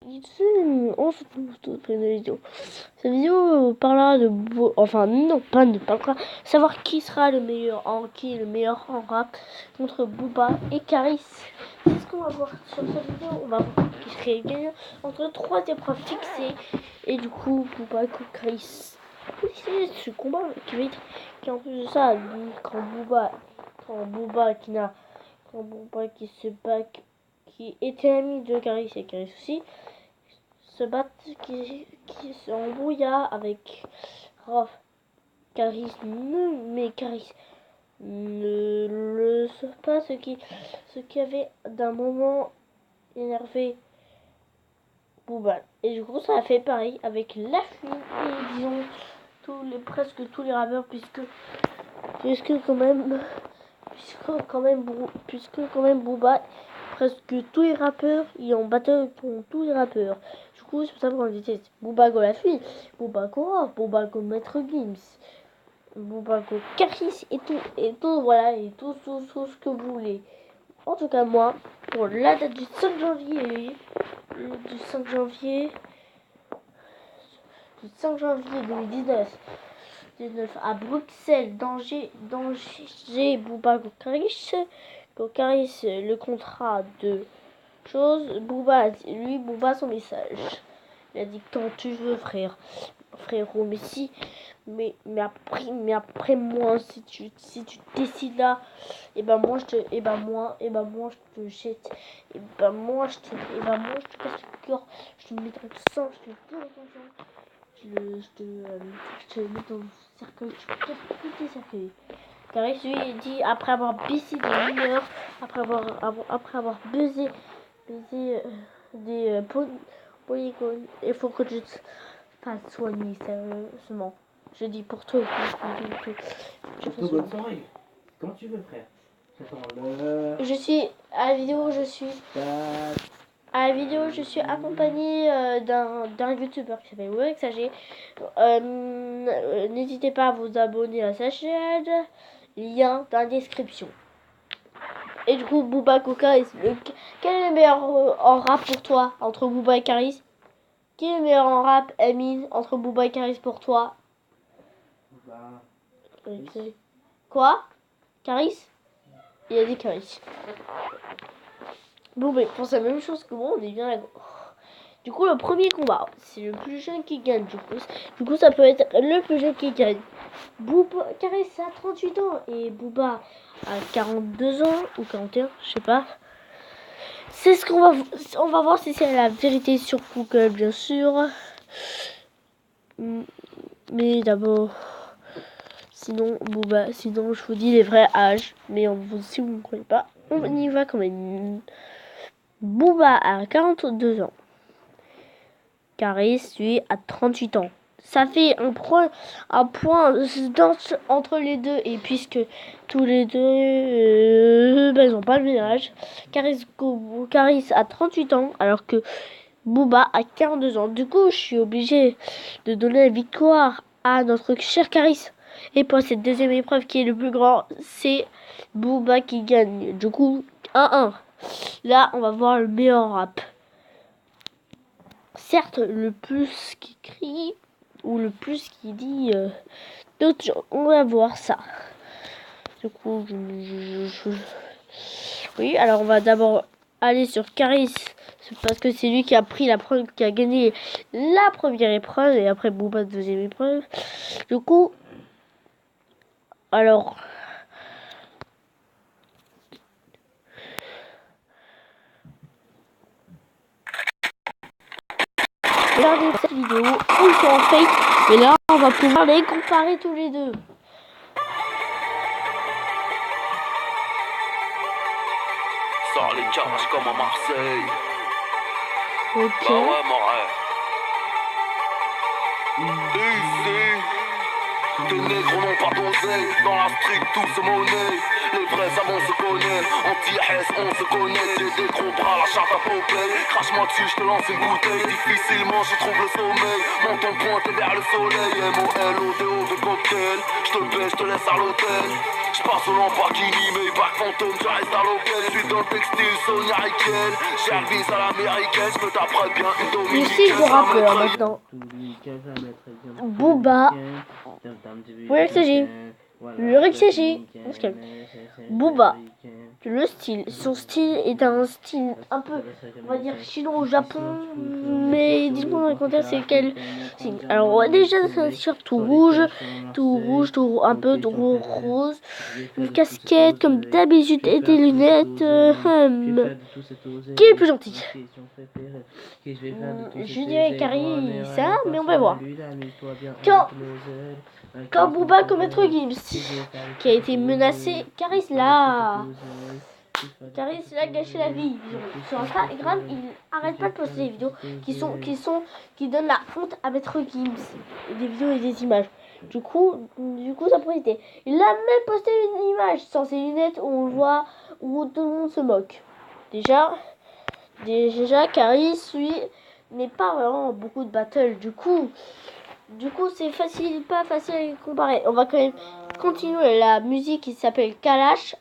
On se retrouve tout après une vidéo. Cette vidéo parlera de enfin non pas ne parlera savoir qui sera le meilleur en rap contre Booba et Caris. C'est ce qu'on va voir sur cette vidéo. On va voir qui serait gagnant entre trois épreuves fixées et du coup Booba contre Caris. C'est ce combat qui va être qui en plus de ça quand Booba qui se bat qui était ami de Caris et Caris aussi se battent qui se embrouilla avec Raph. Caris mais Caris ne le sauve pas, ce qui avait d'un moment énervé Booba. Et du coup ça a fait pareil avec la fuite et disons presque tous les rappeurs puisque quand même Booba, presque tous les rappeurs, ils ont battu contre tous les rappeurs. Du coup, c'est pour ça qu'on disait Booba go la fille, Booba go Raph, Booba go Maître Gims, Booba go Caris et tout, voilà, et tout ce que vous voulez. En tout cas, moi, pour la date du 5 janvier, du 5 janvier 2019 à Bruxelles, danger, Booba go Caris. Caris le contrat de choses. Booba, son message. Il a dit quand tu veux, frérot. Mais si, mais après moi, si tu décides là, et ben moi je te jette, et ben moi je te casse le cœur, je te mets dans le sang, je te bourre ton sang. Je te mets dans le cercueil, je casse tous tes cercueils. Caris lui dit après avoir baissé des mineurs, après avoir baisé des polygones, il faut que tu te fasses soigner sérieusement. Je dis pour toi. Bonne soirée. Quand tu veux, frère. Je suis à la vidéo, je suis accompagnée d'un youtubeur qui s'appelle WexAG. N'hésitez pas à vous abonner à sa chaîne. Lien dans la description. Et du coup, Booba Caris, quel est le meilleur en rap pour toi entre Booba et Caris? Qui est le meilleur en rap, Emine, entre Booba et Caris pour toi? Okay. Quoi? Caris? Il a dit Caris. Bon, mais pour la même chose que moi, on est bien là. Du coup, le premier combat, c'est le plus jeune qui gagne. Du coup, ça peut être le plus jeune qui gagne. Booba, Caris a 38 ans et Booba a 42 ans ou 41, je sais pas. C'est ce on va voir si c'est la vérité sur Google, bien sûr. Mais d'abord, sinon je vous dis les vrais âges. Mais si vous ne croyez pas, on y va quand même. Booba a 42 ans. Caris, lui, a 38 ans. Ça fait un point entre les deux. Et puisque tous les deux, ils n'ont pas le même âge. Caris a 38 ans, alors que Booba a 42 ans. Du coup, je suis obligée de donner la victoire à notre cher Caris. Et pour cette deuxième épreuve qui est le plus grand, c'est Booba qui gagne. Du coup, 1-1. Là, on va voir le meilleur rap. Certes, le plus qui crie ou le plus qui dit d'autres gens. On va voir ça. Du coup, oui, alors on va d'abord aller sur Caris. Parce que c'est lui qui a pris qui a gagné la première épreuve et après Booba deuxième épreuve. Du coup, alors regardez cette vidéo, ils sont en fake, mais là on va pouvoir les comparer tous les deux. Sors les cages comme à Marseille. Ok. Bah ouais, mon rêve. Ici, tes négros n'ont pas d'oseille. Dans la street, tout se monnaie. Les vrais savants se connaissent. Anti-Hess, on se connaît. J'ai des gros bras, la charte à Popeye. Crache-moi dessus, je te lance une bouteille. Difficilement, je trouve le sommeil. Monte en pointe vers le soleil. M-O-L-O-D-O de cocktail. Je te baisse, je te laisse à l'hôtel. J'passe au Lamborghini, mais back fantôme, je reste à l'hôtel. J'suis dans le textile, Sonia Riquel. J'ai un bis à l'américaine, j'me taperai bien une Le dominicaine. style de rappeur maintenant. Booba. Pour XG. Le XG. On se calme. Booba. Le style. Son style est un style un peu, on va dire, chinois au Japon. Mais dites-moi dans les commentaires c'est quel signe. Alors ouais, déjà c'est un t-shirt tout rouge, un peu tout rose. Une casquette comme d'habitude et des lunettes. Qui est le plus gentil? Je dirais Carrie, ça, mais on va voir. Quand Booba commettre Gims, qui a été menacé, Caris l'a gâché la vie. Sur Instagram, il arrête pas de poster des vidéos qui donnent la honte à Maître Gims. Des vidéos et des images. Du coup, ça profitait. Il a même posté une image sans ses lunettes où on le voit, où tout le monde se moque. Déjà, Caris, lui, n'est pas vraiment beaucoup de battle. Du coup, c'est pas facile à comparer. On va quand même continuer la musique qui s'appelle Kalash.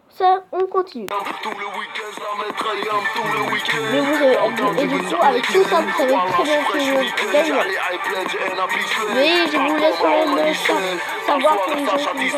Ça, on continue. Mais vous avez, et du coup, avec tout ça, vous savez très bien que je gagne. Mais je vous laisse quand même savoir pour les gens qui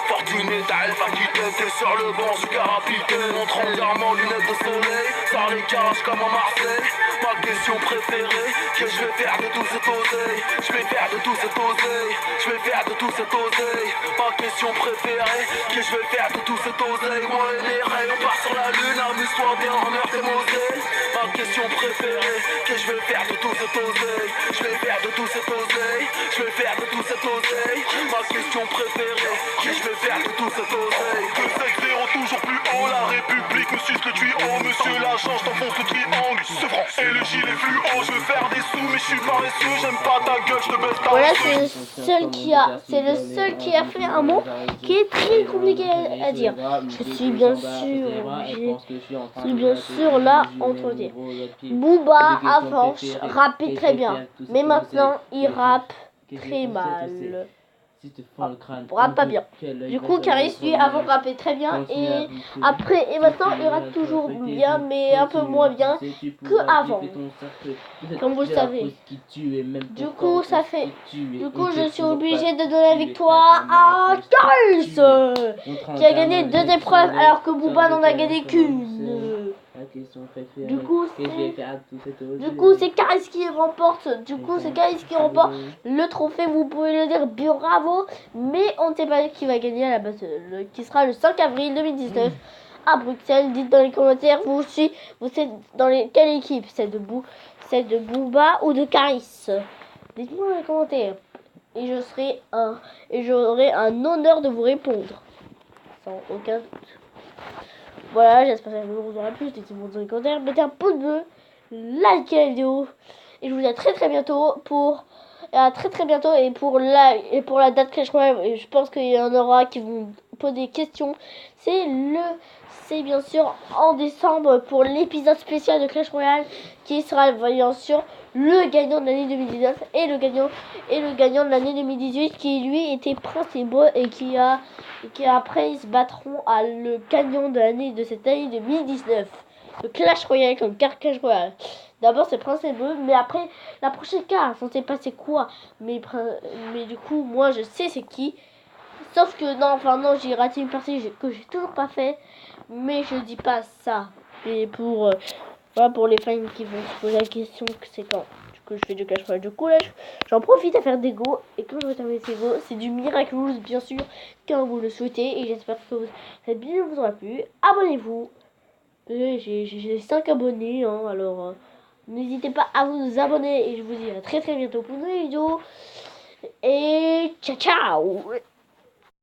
Fortuné, t'as Alpha qui t'es sur le banc, je suis capitaine. On trempe d'armant, lunettes de soleil, ça les cache comme à Marseille. Ma question préférée, que je vais faire de tout cet oseille. Je vais faire de tout cet oseille. Je vais faire de tout cet oseille. Ma question préférée, que je vais faire de tout cet oseille. Moi et les rayons, on part sur la lune, amuse-toi bien, honneur tes moseilles. Ma question préférée, que je vais faire de tout cet oseille. Je vais faire de tout cet oseille. Je vais faire de tout cet oseille. Ma question préférée, que je vais faire de tout cet oseille. 2-5-0 toujours plus haut, la République me suce le tuyau. Monsieur l'agent, je t'enfonce le triangle. Ce franc et le gilet fluo. Je veux faire des sous, mais je suis paresseux. J'aime pas ta gueule, je te baisse ta. Voilà, c'est le seul qui a fait un mot qui est très compliqué à dire. Je suis bien sûr là entre dire. Booba avant rappait très bien, mais maintenant il rappe très mal. Rappe pas bien. Du coup, Caris lui avant rappait très bien et après et maintenant il rappe toujours bien, mais un peu moins bien que avant. Comme vous le savez. Du coup, je suis obligée de donner la victoire à Caris qui a gagné 2 épreuves alors que Booba n'en a gagné qu'une. Du coup, c'est Caris qui remporte. Le trophée. Vous pouvez le dire, bravo. Mais on ne sait pas qui va gagner à la base, qui sera le 5 avril 2019 à Bruxelles. Dites dans les commentaires, vous êtes dans quelle équipe? Celle de Booba ou de Caris? Dites-moi dans les commentaires. Et j'aurai un honneur de vous répondre. Sans aucun doute. Voilà, j'espère que ça vous aura plu. Dites-moi dans les commentaires. Mettez un pouce bleu. Likez la vidéo. Et je vous dis à très bientôt pour la date Clash Royale. Et je pense qu'il y en aura qui vont poser des questions. C'est bien sûr en décembre pour l'épisode spécial de Clash Royale qui sera bien sûr le gagnant de l'année 2019 et le gagnant de l'année 2018 qui lui était Prince et Beau et qui après ils se battront à le gagnant de l'année de cette année 2019. Le Clash Royale comme carte Clash Royale. D'abord c'est Prince et Beau, mais après la prochaine carte, on sait pas c'est quoi. Mais du coup moi je sais c'est qui. Sauf que non, j'ai raté une partie que j'ai toujours pas fait. Mais je dis pas ça. Et pour les fans qui vont se poser la question que c'est quand que je fais du Clash Royale. Du coup là j'en profite à faire des go. Et quand je vais terminer ces go, c'est du Miraculous bien sûr quand vous le souhaitez. Et j'espère que cette vidéo vous aura plu. Abonnez-vous. J'ai 5 abonnés hein, alors n'hésitez pas à vous abonner. Et je vous dis à très bientôt pour une nouvelle vidéo. Et ciao ciao.